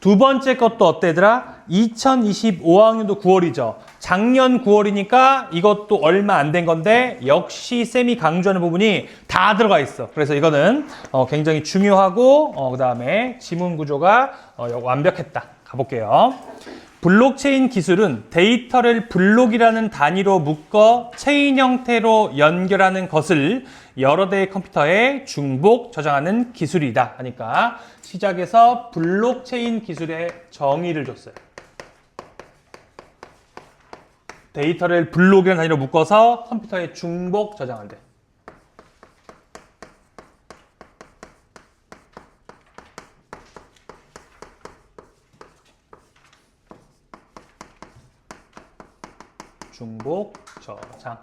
두 번째 것도 어때 얘들아? 2025학년도 9월이죠. 작년 9월이니까 이것도 얼마 안 된 건데 역시 쌤이 강조하는 부분이 다 들어가 있어. 그래서 이거는 굉장히 중요하고 그 다음에 지문 구조가 완벽했다. 가볼게요. 블록체인 기술은 데이터를 블록이라는 단위로 묶어 체인 형태로 연결하는 것을 여러 대의 컴퓨터에 중복 저장하는 기술이다 하니까 시작해서 블록체인 기술의 정의를 줬어요. 데이터를 블록이라는 단위로 묶어서 컴퓨터에 중복 저장한대. 중복 저장.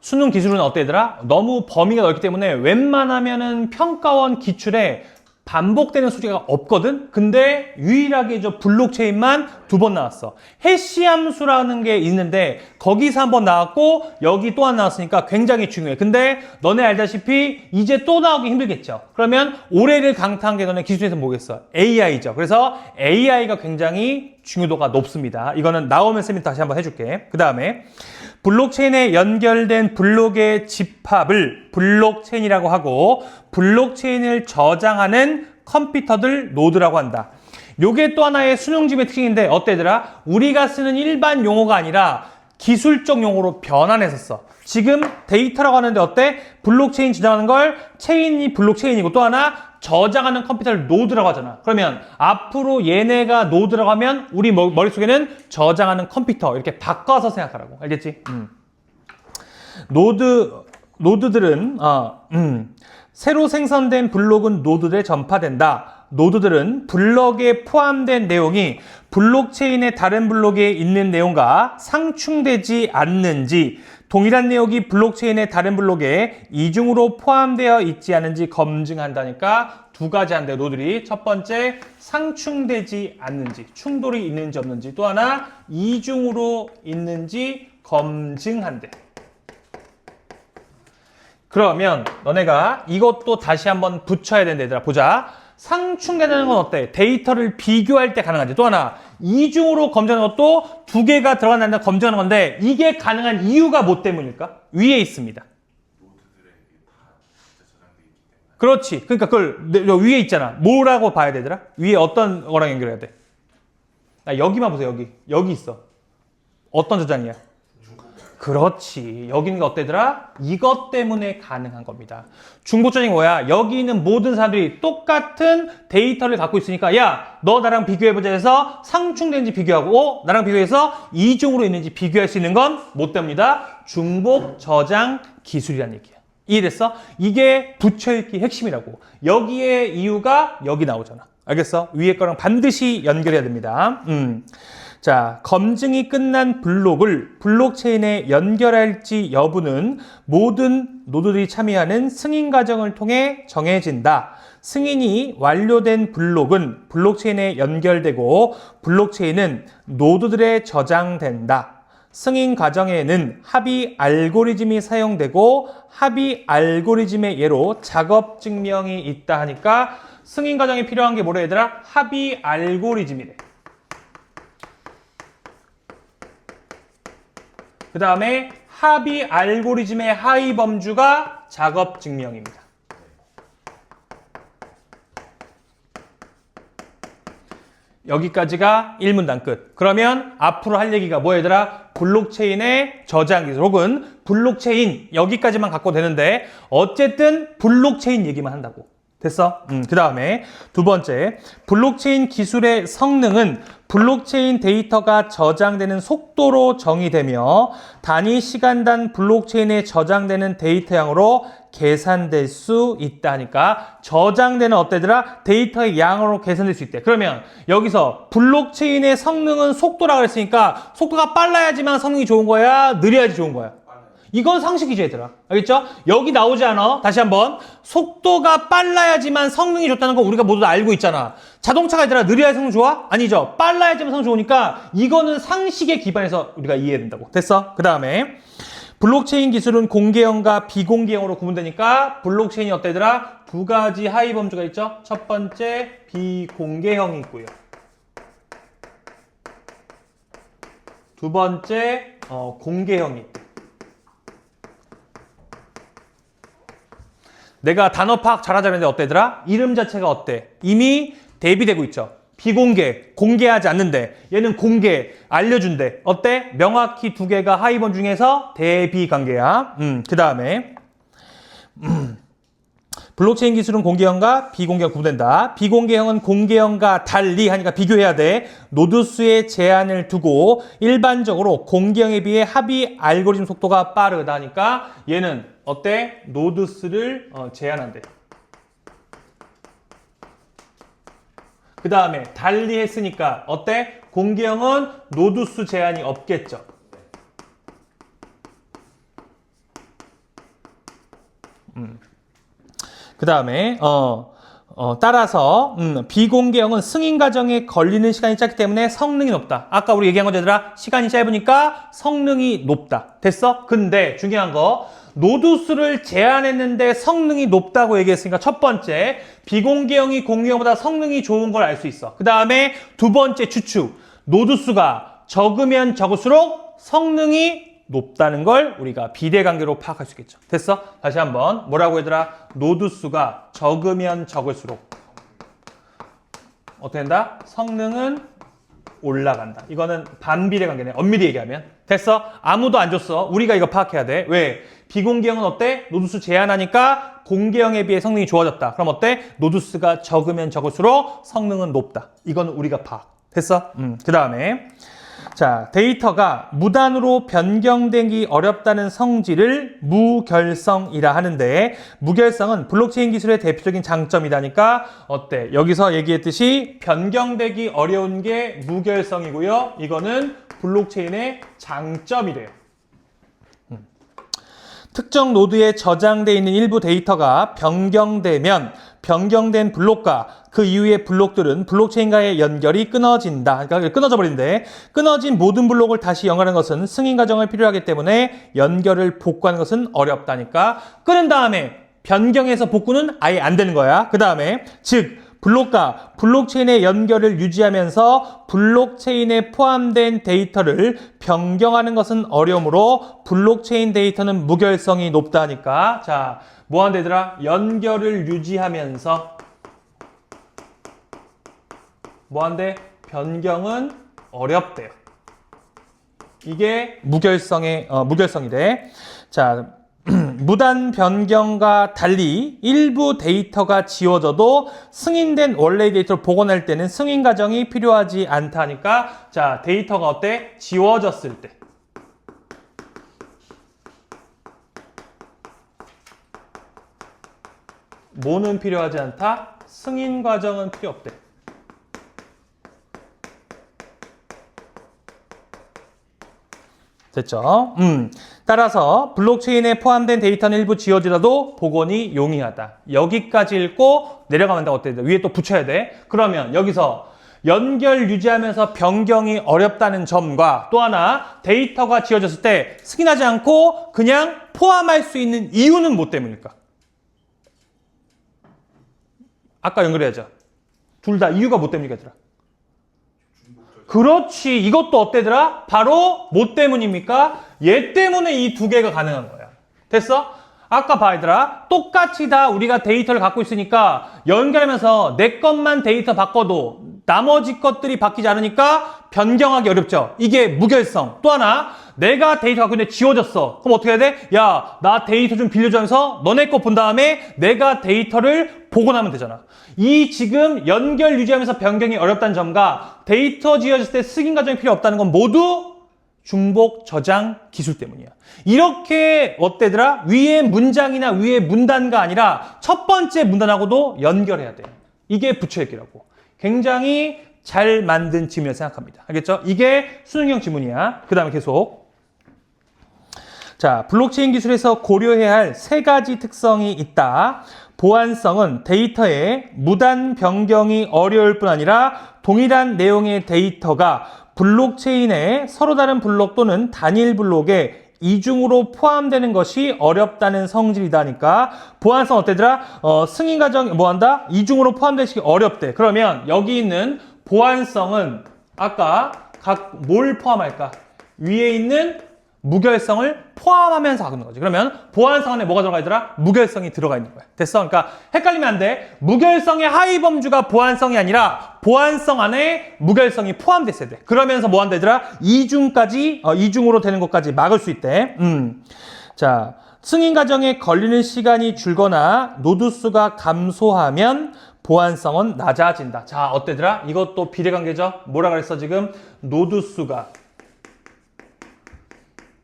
수능 기술은 어때 얘들아? 너무 범위가 넓기 때문에 웬만하면은 평가원 기출에 반복되는 소지가 없거든? 근데 유일하게 저 블록체인만 2번 나왔어. 해시 함수라는 게 있는데 거기서 한 번 나왔고 여기 또 한 나왔으니까 굉장히 중요해. 근데 너네 알다시피 이제 또 나오기 힘들겠죠. 그러면 올해를 강타한 게 너네 기술에서 뭐겠어? AI죠. 그래서 AI가 굉장히 중요도가 높습니다. 이거는 나오면 쌤이 다시 한번 해줄게. 그 다음에 블록체인에 연결된 블록의 집합을 블록체인이라고 하고 블록체인을 저장하는 컴퓨터들 노드라고 한다. 요게 또 하나의 수능집의 특징인데 어때 얘들아? 우리가 쓰는 일반 용어가 아니라 기술적 용어로 변환해서 써. 지금 데이터라고 하는데 어때? 블록체인 저장하는 걸 체인이 블록체인이고 또 하나 저장하는 컴퓨터를 노드라고 하잖아. 그러면 앞으로 얘네가 노드라고 하면 우리 머릿속에는 저장하는 컴퓨터 이렇게 바꿔서 생각하라고. 알겠지? 노드들은 새로 생성된 블록은 노드들에 전파된다. 노드들은 블록에 포함된 내용이 블록체인의 다른 블록에 있는 내용과 상충되지 않는지 동일한 내용이 블록체인의 다른 블록에 이중으로 포함되어 있지 않은지 검증한다니까 두 가지 한대 노드들이. 첫 번째 상충되지 않는지 충돌이 있는지 없는지 또 하나 이중으로 있는지 검증한대. 그러면 너네가 이것도 다시 한번 붙여야 된다 얘들아. 보자. 상충된다는 건 어때? 데이터를 비교할 때 가능하지. 또 하나 이중으로 검증하는 것도 두 개가 들어간다는 검증하는 건데 이게 가능한 이유가 뭐 때문일까? 위에 있습니다. 그렇지. 그러니까 그걸 위에 있잖아. 뭐라고 봐야 되더라? 위에 어떤 거랑 연결해야 돼? 여기만 보세요. 여기 있어. 어떤 저장이야? 그렇지. 여기 있는 게 어때더라? 이것 때문에 가능한 겁니다. 중복저장이 뭐야? 여기 있는 모든 사람들이 똑같은 데이터를 갖고 있으니까 야, 너 나랑 비교해보자 해서 상충되는지 비교하고 나랑 비교해서 이중으로 있는지 비교할 수 있는 건 뭐 때문이다? 중복저장 기술이라는 얘기야. 이해됐어? 이게 붙여읽기 핵심이라고. 여기에 이유가 여기 나오잖아. 알겠어? 위에 거랑 반드시 연결해야 됩니다. 자, 검증이 끝난 블록을 블록체인에 연결할지 여부는 모든 노드들이 참여하는 승인 과정을 통해 정해진다. 승인이 완료된 블록은 블록체인에 연결되고 블록체인은 노드들에 저장된다. 승인 과정에는 합의 알고리즘이 사용되고 합의 알고리즘의 예로 작업 증명이 있다 하니까 승인 과정에 필요한 게 뭐래 얘들아? 합의 알고리즘이래. 그 다음에 합의 알고리즘의 하위 범주가 작업 증명입니다. 여기까지가 1문단 끝. 그러면 앞으로 할 얘기가 뭐 얘들아? 블록체인의 저장 기술 혹은 블록체인 여기까지만 갖고 되는데 어쨌든 블록체인 얘기만 한다고. 됐어? 그 다음에 두 번째, 블록체인 기술의 성능은 블록체인 데이터가 저장되는 속도로 정의되며 단위 시간단 블록체인에 저장되는 데이터 양으로 계산될 수 있다 하니까 저장되는 어때더라? 데이터의 양으로 계산될 수 있대. 그러면 여기서 블록체인의 성능은 속도라고 했으니까 속도가 빨라야지만 성능이 좋은 거야? 느려야지 좋은 거야? 이건 상식이지 얘들아. 알겠죠? 여기 나오지 않아? 다시 한번. 속도가 빨라야지만 성능이 좋다는 거 우리가 모두 다 알고 있잖아. 자동차가 얘들아 느려야 성능 좋아? 아니죠. 빨라야지만 성능 좋으니까 이거는 상식에 기반해서 우리가 이해해야 된다고. 됐어? 그 다음에 블록체인 기술은 공개형과 비공개형으로 구분되니까 블록체인이 어때더라? 두 가지 하위 범주가 있죠. 첫 번째 비공개형이 있고요. 두 번째 공개형이 있고. 내가 단어 파악 잘하자는데 어때더라? 이름 자체가 어때? 이미 대비되고 있죠. 비공개, 공개하지 않는데 얘는 공개, 알려준대. 어때? 명확히 두 개가 하위범 중에서 대비관계야. 그 다음에 블록체인 기술은 공개형과 비공개형 구분된다. 비공개형은 공개형과 달리 하니까 비교해야 돼. 노드 수의 제한을 두고 일반적으로 공개형에 비해 합의 알고리즘 속도가 빠르다니까 얘는 어때? 노드 수를 제한한대. 그 다음에 달리 했으니까 어때? 공개형은 노드 수 제한이 없겠죠. 그 다음에 따라서 비공개형은 승인 과정에 걸리는 시간이 짧기 때문에 성능이 높다. 아까 우리 얘기한 거잖아. 시간이 짧으니까 성능이 높다. 됐어? 근데 중요한 거 노드 수를 제한했는데 성능이 높다고 얘기했으니까 첫 번째 비공개형이 공개형보다 성능이 좋은 걸 알 수 있어. 그 다음에 두 번째 추측 노드 수가 적으면 적을수록 성능이 높다는 걸 우리가 비대관계로 파악할 수 있겠죠. 됐어? 다시 한번 뭐라고 얘들아? 노드 수가 적으면 적을수록 어떻게 된다? 성능은 올라간다. 이거는 반비례관계네. 엄밀히 얘기하면. 됐어? 아무도 안 줬어. 우리가 이거 파악해야 돼. 왜? 비공개형은 어때? 노드수 제한하니까 공개형에 비해 성능이 좋아졌다. 그럼 어때? 노드수가 적으면 적을수록 성능은 높다. 이건 우리가 파악. 됐어? 그 다음에 자, 데이터가 무단으로 변경되기 어렵다는 성질을 무결성이라 하는데 무결성은 블록체인 기술의 대표적인 장점이다니까 어때? 여기서 얘기했듯이 변경되기 어려운 게 무결성이고요. 이거는 블록체인의 장점이래요. 특정 노드에 저장되어 있는 일부 데이터가 변경되면 변경된 블록과 그 이후의 블록들은 블록체인과의 연결이 끊어진다. 그러니까 끊어져 버린대. 끊어진 모든 블록을 다시 연결하는 것은 승인 과정을 필요하기 때문에 연결을 복구하는 것은 어렵다니까. 끊은 다음에 변경해서 복구는 아예 안 되는 거야. 그 다음에 즉 블록과 블록체인의 연결을 유지하면서 블록체인에 포함된 데이터를 변경하는 것은 어려우므로 블록체인 데이터는 무결성이 높다니까. 자, 뭐 한다 얘들아? 연결을 유지하면서 뭐 한대? 변경은 어렵대요. 이게 무결성이래. 자, 무단 변경과 달리 일부 데이터가 지워져도 승인된 원래의 데이터를 복원할 때는 승인 과정이 필요하지 않다니까. 자, 데이터가 어때? 지워졌을 때. 뭐는 필요하지 않다? 승인 과정은 필요 없대. 됐죠? 따라서 블록체인에 포함된 데이터는 일부 지워지더라도 복원이 용이하다. 여기까지 읽고 내려가면 어때? 위에 또 붙여야 돼. 그러면 여기서 연결 유지하면서 변경이 어렵다는 점과 또 하나 데이터가 지워졌을 때 승인하지 않고 그냥 포함할 수 있는 이유는 뭐 때문일까? 아까 연결해야죠. 둘 다 이유가 뭐 때문이겠더라? 그렇지. 이것도 어때더라? 바로 뭐 때문입니까? 얘 때문에 이 두 개가 가능한 거야. 됐어? 아까 봐 얘들아. 똑같이 다 우리가 데이터를 갖고 있으니까 연결하면서 내 것만 데이터 바꿔도 나머지 것들이 바뀌지 않으니까 변경하기 어렵죠. 이게 무결성. 또 하나 내가 데이터 갖고 있는데 지워졌어. 그럼 어떻게 해야 돼? 야, 나 데이터 좀 빌려줘 하면서 너네 거 본 다음에 내가 데이터를 복원하면 되잖아. 이 지금 연결 유지하면서 변경이 어렵다는 점과 데이터 지워졌을 때 승인 과정이 필요 없다는 건 모두 중복 저장 기술 때문이야. 이렇게 어때더라? 위에 문장이나 위에 문단가 아니라 첫 번째 문단하고도 연결해야 돼. 이게 부처읽기라고. 굉장히 잘 만든 지문이라고 생각합니다. 알겠죠? 이게 수능형 지문이야. 그 다음에 계속. 자, 블록체인 기술에서 고려해야 할 세 가지 특성이 있다. 보안성은 데이터의 무단 변경이 어려울 뿐 아니라 동일한 내용의 데이터가 블록체인의 서로 다른 블록 또는 단일 블록에 이중으로 포함되는 것이 어렵다는 성질이다니까 보완성 어때더라? 승인 과정 뭐 한다? 이중으로 포함되기 어렵대. 그러면 여기 있는 보완성은 아까 각 뭘 포함할까? 위에 있는 무결성을 포함하면서 하는 거지. 그러면 보완성 안에 뭐가 들어가 있더라? 무결성이 들어가 있는 거야. 됐어? 그러니까 헷갈리면 안 돼. 무결성의 하위 범주가 보완성이 아니라 보완성 안에 무결성이 포함됐어야 돼. 그러면서 뭐 한다더라? 이중까지 이중으로 되는 것까지 막을 수 있대. 자, 승인 과정에 걸리는 시간이 줄거나 노드 수가 감소하면 보완성은 낮아진다. 자, 어때더라? 이것도 비례관계죠? 뭐라 그랬어 지금? 노드 수가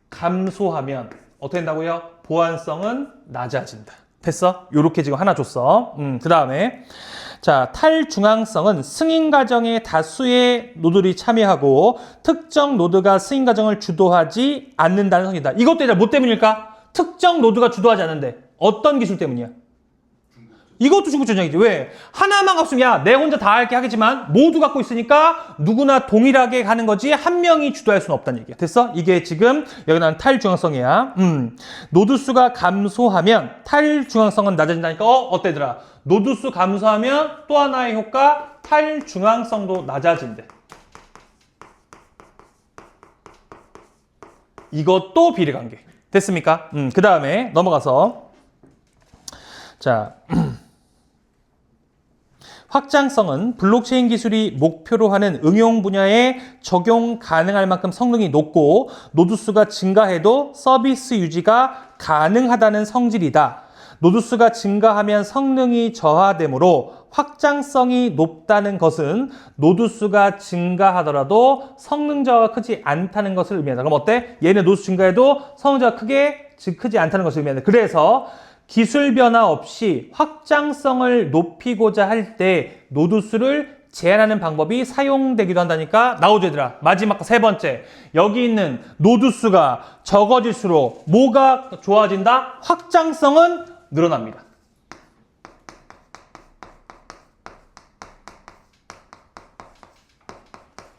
감소하면 어떻게 된다고요? 보완성은 낮아진다. 됐어? 요렇게 지금 하나 줬어. 그 다음에 자, 탈중앙성은 승인 과정에 다수의 노드들이 참여하고 특정 노드가 승인 과정을 주도하지 않는다는 성이다. 이것도 얘들아 뭐 때문일까? 특정 노드가 주도하지 않는데 어떤 기술 때문이야? 이것도 중복 전형이지. 왜? 하나만 갖으면 야, 내 혼자 다 할게 하겠지만 모두 갖고 있으니까 누구나 동일하게 가는 거지 한 명이 주도할 수는 없다는 얘기야. 됐어? 이게 지금 여기 나온 탈중앙성이야. 노드 수가 감소하면 탈중앙성은 낮아진다니까 어때더라? 노드 수 감소하면 또 하나의 효과 탈중앙성도 낮아진대. 이것도 비례관계. 됐습니까? 그 다음에 넘어가서 자 확장성은 블록체인 기술이 목표로 하는 응용 분야에 적용 가능할 만큼 성능이 높고 노드 수가 증가해도 서비스 유지가 가능하다는 성질이다. 노드 수가 증가하면 성능이 저하되므로 확장성이 높다는 것은 노드 수가 증가하더라도 성능 저하가 크지 않다는 것을 의미한다. 그럼 어때? 얘는 노드 수 증가해도 성능 저하가 크지 않다는 것을 의미한다. 그래서 기술 변화 없이 확장성을 높이고자 할 때 노드 수를 제한하는 방법이 사용되기도 한다니까. 나오죠 얘들아. 마지막 세 번째, 여기 있는 노드 수가 적어질수록 뭐가 좋아진다? 확장성은 늘어납니다.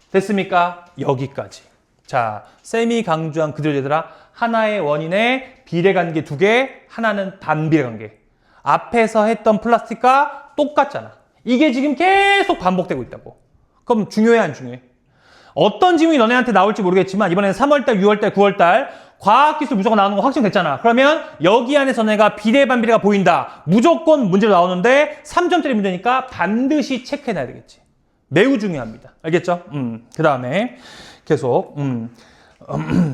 됐습니까? 여기까지. 자, 쌤이 강조한 그대로 얘들아, 하나의 원인의 비례관계 두 개, 하나는 반비례관계. 앞에서 했던 플라스틱과 똑같잖아. 이게 지금 계속 반복되고 있다고. 그럼 중요해 안 중요해? 어떤 질문이 너네한테 나올지 모르겠지만 이번에는 3월달, 6월달, 9월달 과학기술 무조건 나오는 거 확정됐잖아. 그러면 여기 안에서 내가 비례 반비례가 보인다. 무조건 문제로 나오는데 3점짜리 문제니까 반드시 체크해놔야 되겠지. 매우 중요합니다. 알겠죠? 그 다음에 계속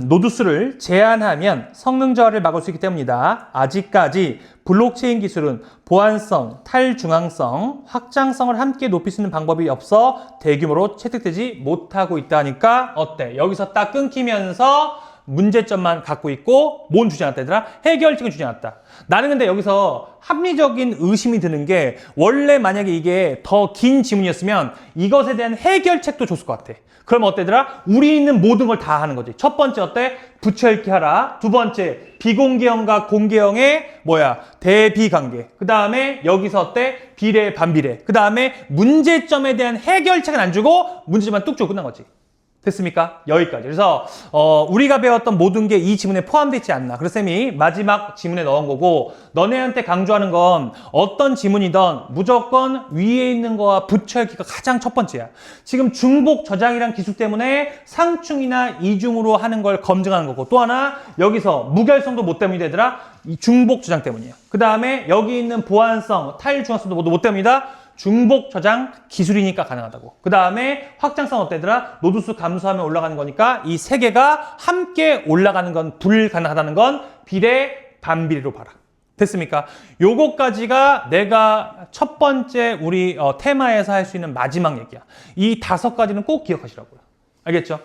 노드 수를 제한하면 성능 저하를 막을 수 있기 때문이다. 아직까지 블록체인 기술은 보안성, 탈중앙성, 확장성을 함께 높일 수 있는 방법이 없어 대규모로 채택되지 못하고 있다니까 어때? 여기서 딱 끊기면서 문제점만 갖고 있고 뭔 주지 않았다 얘들아? 해결책은 주지 않았다. 나는 근데 여기서 합리적인 의심이 드는 게 원래 만약에 이게 더 긴 지문이었으면 이것에 대한 해결책도 줬을 것 같아. 그럼 어때더라? 우리 있는 모든 걸 다 하는 거지. 첫 번째 어때? 붙여읽기 하라. 두 번째 비공개형과 공개형의 대비관계. 그 다음에 여기서 어때? 비례 반비례. 그 다음에 문제점에 대한 해결책은 안 주고 문제점만 뚝 주고 끝난 거지. 됐습니까? 여기까지. 그래서 우리가 배웠던 모든 게 이 지문에 포함되어 있지 않나. 그래서 쌤이 마지막 지문에 넣은 거고 너네한테 강조하는 건 어떤 지문이든 무조건 위에 있는 거와 붙여읽기가 가장 첫 번째야. 지금 중복 저장이란 기술 때문에 상충이나 이중으로 하는 걸 검증하는 거고 또 하나 여기서 무결성도 뭐 때문이 되더라? 이 중복 저장 때문이야. 그 다음에 여기 있는 보안성, 타일중앙성도 모두 뭐 때문이다? 중복 저장 기술이니까 가능하다고. 그 다음에 확장성 어때더라? 노드수 감소하면 올라가는 거니까 이 세 개가 함께 올라가는 건 불가능하다는 건 비례 반비례로 봐라. 됐습니까? 요거까지가 내가 첫 번째 우리 테마에서 할 수 있는 마지막 얘기야. 이 5가지는 꼭 기억하시라고요. 알겠죠?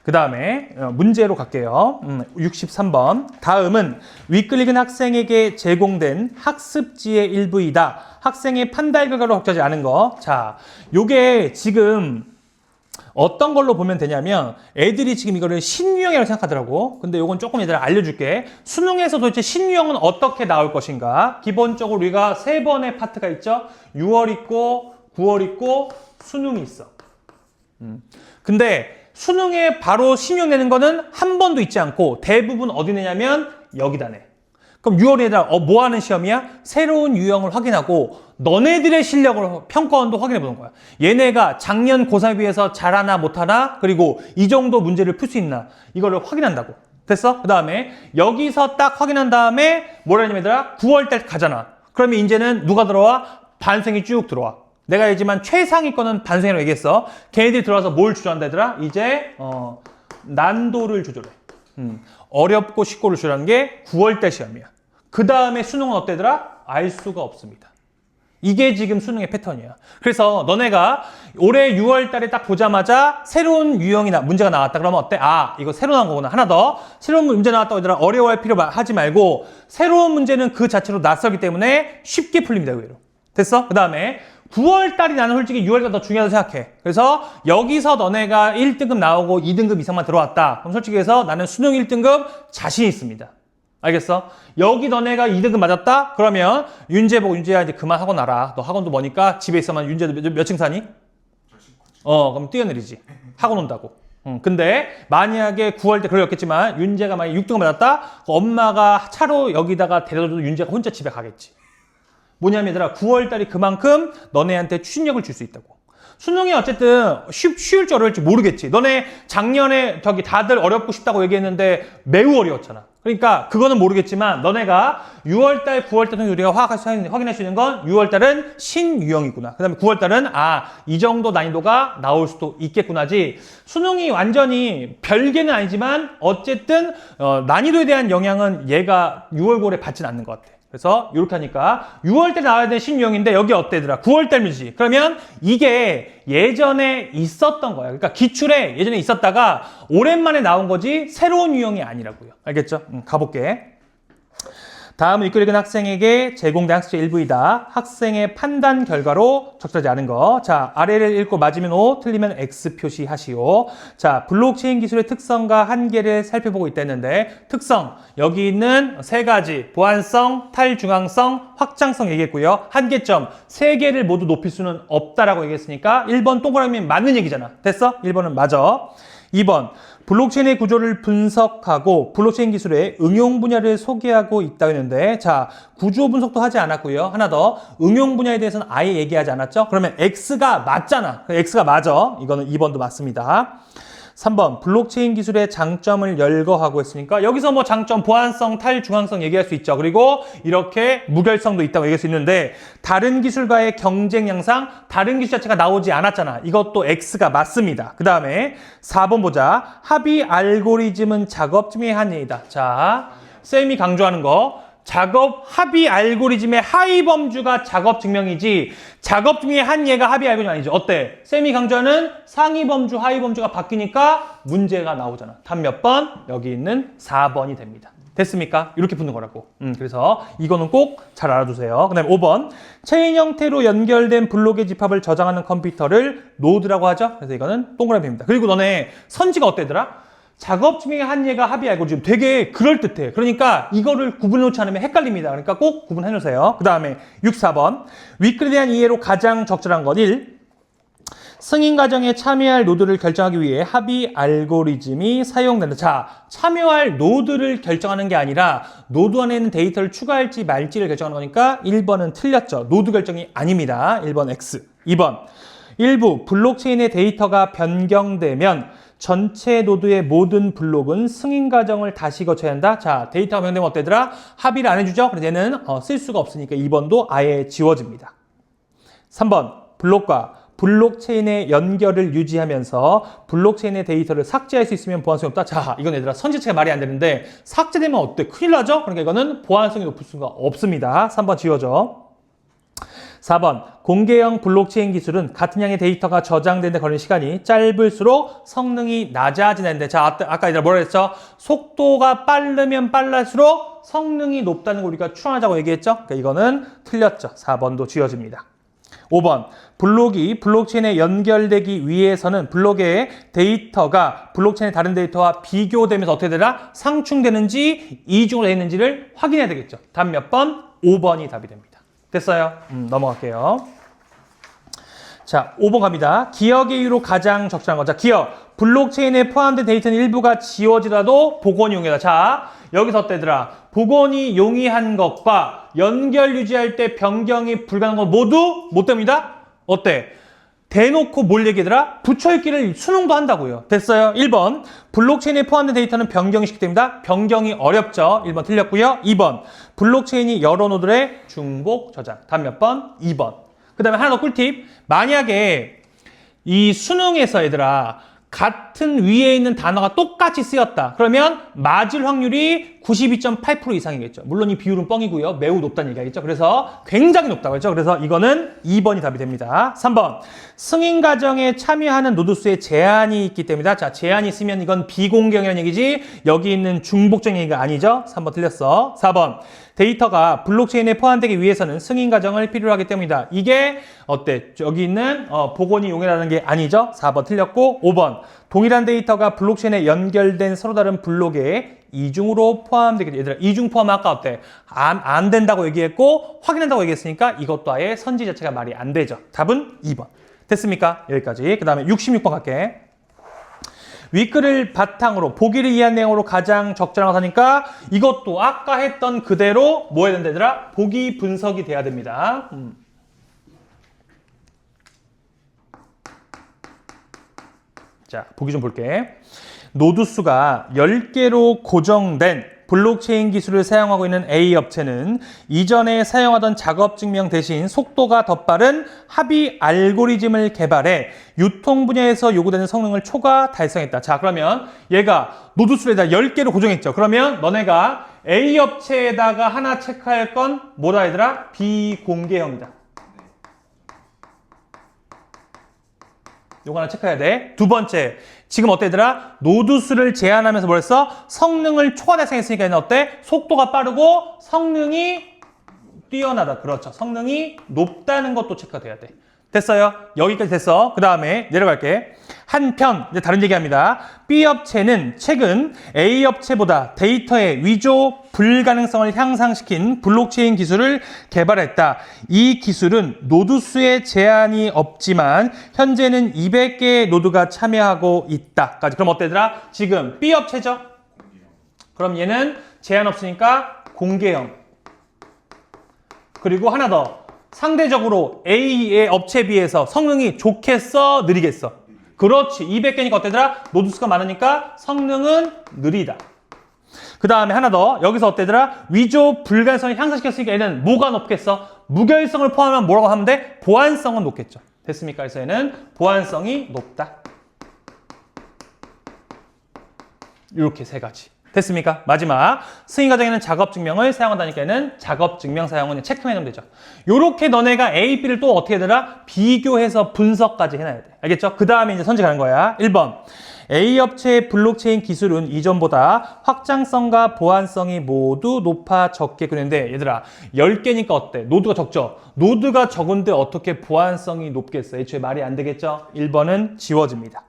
그 다음에 문제로 갈게요. 63번. 다음은 윗글릭은 학생에게 제공된 학습지의 일부이다. 학생의 판단 결과로 확정하지 않은 거. 자, 요게 지금 어떤 걸로 보면 되냐면 애들이 지금 이거를 신유형이라고 생각하더라고. 근데 요건 조금 얘들아 알려줄게. 수능에서 도대체 신유형은 어떻게 나올 것인가? 기본적으로 우리가 3번의 파트가 있죠. 6월 있고 9월 있고 수능이 있어. 근데 수능에 바로 신용내는 거는 한 번도 있지 않고 대부분 어디 내냐면 여기다 내. 그럼 6월 얘들아 뭐 하는 시험이야? 새로운 유형을 확인하고 너네들의 실력을 평가원도 확인해 보는 거야. 얘네가 작년 고3에 비해서 잘하나 못하나 그리고 이 정도 문제를 풀 수 있나 이거를 확인한다고. 됐어? 그 다음에 여기서 딱 확인한 다음에 뭐라 하냐면 얘들아 9월달 가잖아. 그러면 이제는 누가 들어와? 반생이 쭉 들어와. 내가 얘기지만 최상위권은 반생이라고 얘기했어. 걔네들이 들어와서 뭘 조절한다 얘들아? 이제 난도를 조절해. 어렵고 쉽고를 조절하는 게 9월달 시험이야. 그 다음에 수능은 어때더라? 알 수가 없습니다. 이게 지금 수능의 패턴이야. 그래서 너네가 올해 6월 달에 딱 보자마자 새로운 유형이나 문제가 나왔다 그러면 어때? 아, 이거 새로 나온 거구나. 하나 더. 새로운 문제 나왔다고 얘들아 어려워할 필요 하지 말고 새로운 문제는 그 자체로 낯설기 때문에 쉽게 풀립니다. 의외로. 됐어? 그 다음에 9월 달이 나는 솔직히 6월 달이 더 중요하다고 생각해. 그래서 여기서 너네가 1등급 나오고 2등급 이상만 들어왔다. 그럼 솔직히 해서 나는 수능 1등급 자신 있습니다. 알겠어? 여기 너네가 2등급 맞았다? 그러면 윤재 보고 윤재야 이제 그만하고 나라. 너 학원도 머니까 집에 있으면 윤재도 몇 층 사니? 그럼 뛰어내리지. 학원 온다고. 근데 만약에 9월 때 그러겠지만 윤재가 만약에 6등급 맞았다? 엄마가 차로 여기다가 데려다줘도 윤재가 혼자 집에 가겠지. 뭐냐면 얘들아 9월 달이 그만큼 너네한테 추진력을 줄 수 있다고. 수능이 어쨌든 쉬울 줄 어려울지 모르겠지. 너네 작년에 저기 다들 어렵고 싶다고 얘기했는데 매우 어려웠잖아. 그러니까 그거는 모르겠지만 너네가 6월달, 9월달 우리가 확인할 수 있는 건 6월달은 신유형이구나. 그 다음에 9월달은 이 정도 난이도가 나올 수도 있겠구나지. 수능이 완전히 별개는 아니지만 어쨌든 난이도에 대한 영향은 얘가 6월, 9월에 받진 않는 것 같아. 그래서 이렇게 하니까 6월달 나와야 되는 신유형인데 여기 어때더라? 9월달이지. 그러면 이게 예전에 있었던 거야. 그러니까 기출에 예전에 있었다가 오랜만에 나온 거지 새로운 유형이 아니라고요. 알겠죠? 가볼게. 다음은 읽고 읽은 학생에게 제공된 학습지 일부이다. 학생의 판단 결과로 적절하지 않은 거. 자, 아래를 읽고 맞으면 O, 틀리면 X 표시하시오. 자, 블록체인 기술의 특성과 한계를 살펴보고 있다 했는데 특성, 여기 있는 세 가지 보안성, 탈중앙성, 확장성 얘기했고요. 한계점, 세 개를 모두 높일 수는 없다라고 얘기했으니까 1번 동그라미 맞는 얘기잖아. 됐어? 1번은 맞아. 2번, 블록체인의 구조를 분석하고 블록체인 기술의 응용 분야를 소개하고 있다고 했는데 자, 구조 분석도 하지 않았고요. 하나 더, 응용 분야에 대해서는 아예 얘기하지 않았죠? 그러면 X가 맞잖아. X가 맞아. 이거는 2번도 맞습니다. 3번, 블록체인 기술의 장점을 열거하고 했으니까 여기서 뭐 장점, 보안성, 탈중앙성 얘기할 수 있죠. 그리고 이렇게 무결성도 있다고 얘기할 수 있는데 다른 기술과의 경쟁 양상, 다른 기술 자체가 나오지 않았잖아. 이것도 X가 맞습니다. 그 다음에 4번 보자. 합의 알고리즘은 작업 중의 한 예이다. 자, 쌤이 강조하는 거. 작업 합의 알고리즘의 하위 범주가 작업 증명이지 작업 중에 한 예가 합의 알고리즘 아니죠. 어때? 쌤이 강조하는 상위 범주, 하위 범주가 바뀌니까 문제가 나오잖아. 답 몇 번? 여기 있는 4번이 됩니다. 됐습니까? 이렇게 푸는 거라고. 그래서 이거는 꼭 잘 알아두세요. 그 다음에 5번. 체인 형태로 연결된 블록의 집합을 저장하는 컴퓨터를 노드라고 하죠. 그래서 이거는 동그라미입니다. 그리고 너네 선지가 어때더라? 작업 중에 한 예가 합의 알고리즘 되게 그럴듯해. 그러니까 이거를 구분해 놓지 않으면 헷갈립니다. 그러니까 꼭 구분해 놓으세요. 그 다음에 6, 4번. 윗글에 대한 이해로 가장 적절한 것 1. 승인 과정에 참여할 노드를 결정하기 위해 합의 알고리즘이 사용된다. 자, 참여할 노드를 결정하는 게 아니라 노드 안에 있는 데이터를 추가할지 말지를 결정하는 거니까 1번은 틀렸죠. 노드 결정이 아닙니다. 1번 X. 2번. 일부 블록체인의 데이터가 변경되면 전체 노드의 모든 블록은 승인 과정을 다시 거쳐야 한다. 자, 데이터가 변경되면 어때더라? 합의를 안 해주죠? 그래서 얘는 쓸 수가 없으니까 2번도 아예 지워집니다. 3번, 블록과 블록체인의 연결을 유지하면서 블록체인의 데이터를 삭제할 수 있으면 보안성이 없다. 자, 이건 얘들아 선지체가 말이 안 되는데 삭제되면 어때? 큰일 나죠? 그러니까 이거는 보안성이 높을 수가 없습니다. 3번 지워져. 4번, 공개형 블록체인 기술은 같은 양의 데이터가 저장되는 데 걸리는 시간이 짧을수록 성능이 낮아지는데 자, 아까 얘들아 뭐라 했죠? 속도가 빠르면 빨랄수록 성능이 높다는 걸 우리가 추론하자고 얘기했죠? 그러니까 이거는 틀렸죠. 4번도 지워집니다. 5번, 블록이 블록체인에 연결되기 위해서는 블록의 데이터가 블록체인의 다른 데이터와 비교되면서 어떻게 되나? 상충되는지 이중으로 되어 있는지를 확인해야 되겠죠. 답 몇 번? 5번이 답이 됩니다. 됐어요? 넘어갈게요. 자, 5번 갑니다. 기억의 이유로 가장 적절한 거. 자, 기억. 블록체인에 포함된 데이터는 일부가 지워지더라도 복원이 용이하다. 자, 여기서 어때더라? 복원이 용이한 것과 연결 유지할 때 변경이 불가능한 건 모두 못 됩니다. 어때? 대놓고 뭘 얘기하더라? 붙여있기를 수능도 한다고요. 됐어요? 1번. 블록체인에 포함된 데이터는 변경이 쉽게 됩니다. 변경이 어렵죠. 1번 틀렸고요. 2번. 블록체인이 여러 노드의 중복 저장. 답 몇 번? 2번. 그 다음에 하나 더 꿀팁. 만약에 이 수능에서 얘들아 같은 위에 있는 단어가 똑같이 쓰였다. 그러면 맞을 확률이 92.8% 이상이겠죠. 물론 이 비율은 뻥이고요. 매우 높다는 얘기겠죠. 그래서 굉장히 높다고 했죠. 그래서 이거는 2번이 답이 됩니다. 3번. 승인 과정에 참여하는 노드 수에 제한이 있기 때문이다. 자, 제한이 있으면 이건 비공개형이라는 얘기지 여기 있는 중복적 얘기가 아니죠. 3번 틀렸어. 4번. 데이터가 블록체인에 포함되기 위해서는 승인 과정을 필요로 하기 때문이다. 이게 어때? 여기 있는 복원이 용이라는 게 아니죠. 4번 틀렸고 5번. 동일한 데이터가 블록체인에 연결된 서로 다른 블록에 이중으로 포함되겠죠. 얘들아, 이중 포함 아까 어때? 안 된다고 얘기했고 확인한다고 얘기했으니까 이것도 아예 선지 자체가 말이 안 되죠. 답은 2번. 됐습니까? 여기까지. 그 다음에 66번 갈게. 윗글을 바탕으로 보기를 이해한 내용으로 가장 적절한 것하니까 이것도 아까 했던 그대로 뭐 해야 된다 얘들아? 보기 분석이 돼야 됩니다. 자, 보기 좀 볼게. 노드 수가 10개로 고정된 블록체인 기술을 사용하고 있는 A 업체는 이전에 사용하던 작업 증명 대신 속도가 더 빠른 합의 알고리즘을 개발해 유통 분야에서 요구되는 성능을 초과 달성했다. 자, 그러면 얘가 노드 수에다 10개로 고정했죠. 그러면 너네가 A 업체에다가 하나 체크할 건 뭐라 얘들아? 비공개형이다. 요거 하나 체크해야 돼. 두 번째, 지금 어때 얘들아? 노드 수를 제한하면서 뭐 했어? 성능을 초과 달성했으니까 얘는 어때? 속도가 빠르고 성능이 뛰어나다. 그렇죠. 성능이 높다는 것도 체크가 돼야 돼. 됐어요? 여기까지 됐어. 그 다음에 내려갈게. 한편 이제 다른 얘기합니다. B 업체는 최근 A 업체보다 데이터의 위조 불가능성을 향상시킨 블록체인 기술을 개발했다. 이 기술은 노드 수에 제한이 없지만 현재는 200개의 노드가 참여하고 있다까지. 그럼 어때더라? 지금 B 업체죠? 그럼 얘는 제한 없으니까 공개형. 그리고 하나 더. 상대적으로 A의 업체에 비해서 성능이 좋겠어? 느리겠어? 그렇지. 200개니까 어때더라? 노드 수가 많으니까 성능은 느리다. 그 다음에 하나 더. 여기서 어때더라? 위조 불가능성을 향상시켰으니까 얘는 뭐가 높겠어? 무결성을 포함하면 뭐라고 하면 돼? 보안성은 높겠죠. 됐습니까? 그래서 얘는 보안성이 높다. 이렇게 세 가지. 됐습니까? 마지막. 승인 과정에는 작업 증명을 사용한다니까 얘는 작업 증명 사용은 체크만 해놓으면 되죠. 요렇게 너네가 A, B를 또 어떻게 해더라? 비교해서 분석까지 해놔야 돼. 알겠죠? 그 다음에 이제 선지 가는 거야. 1번. A 업체의 블록체인 기술은 이전보다 확장성과 보안성이 모두 높아졌겠고 했는데 얘들아 10개니까 어때? 노드가 적죠? 노드가 적은데 어떻게 보안성이 높겠어? 애초에 말이 안 되겠죠? 1번은 지워집니다.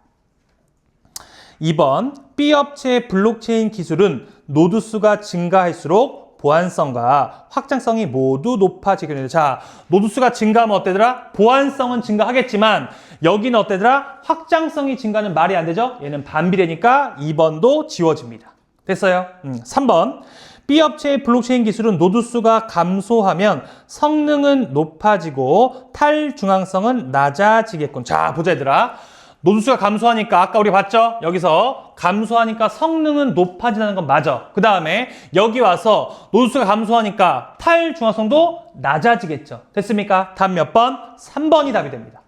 2번, B 업체의 블록체인 기술은 노드 수가 증가할수록 보안성과 확장성이 모두 높아지게 됩니다. 자, 노드 수가 증가하면 어때더라? 보안성은 증가하겠지만 여기는 어때더라? 확장성이 증가는 말이 안 되죠? 얘는 반비례니까 2번도 지워집니다. 됐어요? 3번, B 업체의 블록체인 기술은 노드 수가 감소하면 성능은 높아지고 탈중앙성은 낮아지겠군. 자, 보자 얘들아. 노드 수가 감소하니까 아까 우리 봤죠? 여기서 감소하니까 성능은 높아진다는 건 맞아. 그 다음에 여기 와서 노드 수가 감소하니까 탈중앙성도 낮아지겠죠. 됐습니까? 답 몇 번? 3번이 답이 됩니다.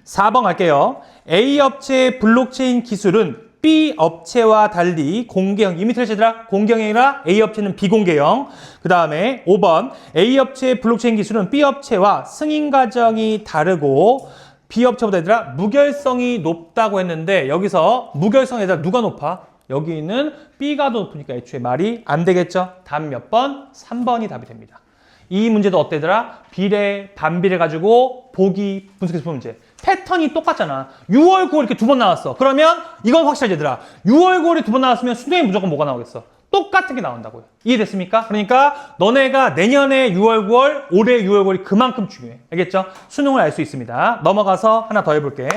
4번 갈게요. A 업체의 블록체인 기술은 B 업체와 달리 공개형, 이미 틀렸더라? 공개형이라 A 업체는 비공개형. 그 다음에 5번 A 업체의 블록체인 기술은 B 업체와 승인 과정이 다르고 B 업체보다 얘들아 무결성이 높다고 했는데 여기서 무결성 얘들아 누가 높아? 여기는 B가 더 높으니까 애초에 말이 안 되겠죠? 답 몇 번? 3번이 답이 됩니다. 이 문제도 어때더라? 비례, 반비례 가지고 보기 분석해서 푸는 문제. 패턴이 똑같잖아. 6월, 9월 이렇게 두 번 나왔어. 그러면 이건 확실하지 얘들아. 6월, 9월이 두 번 나왔으면 수능에 무조건 뭐가 나오겠어? 똑같은 게 나온다고요. 이해됐습니까? 그러니까 너네가 내년에 6월, 9월, 올해 6월, 9월이 그만큼 중요해. 알겠죠? 수능을 알 수 있습니다. 넘어가서 하나 더 해볼게.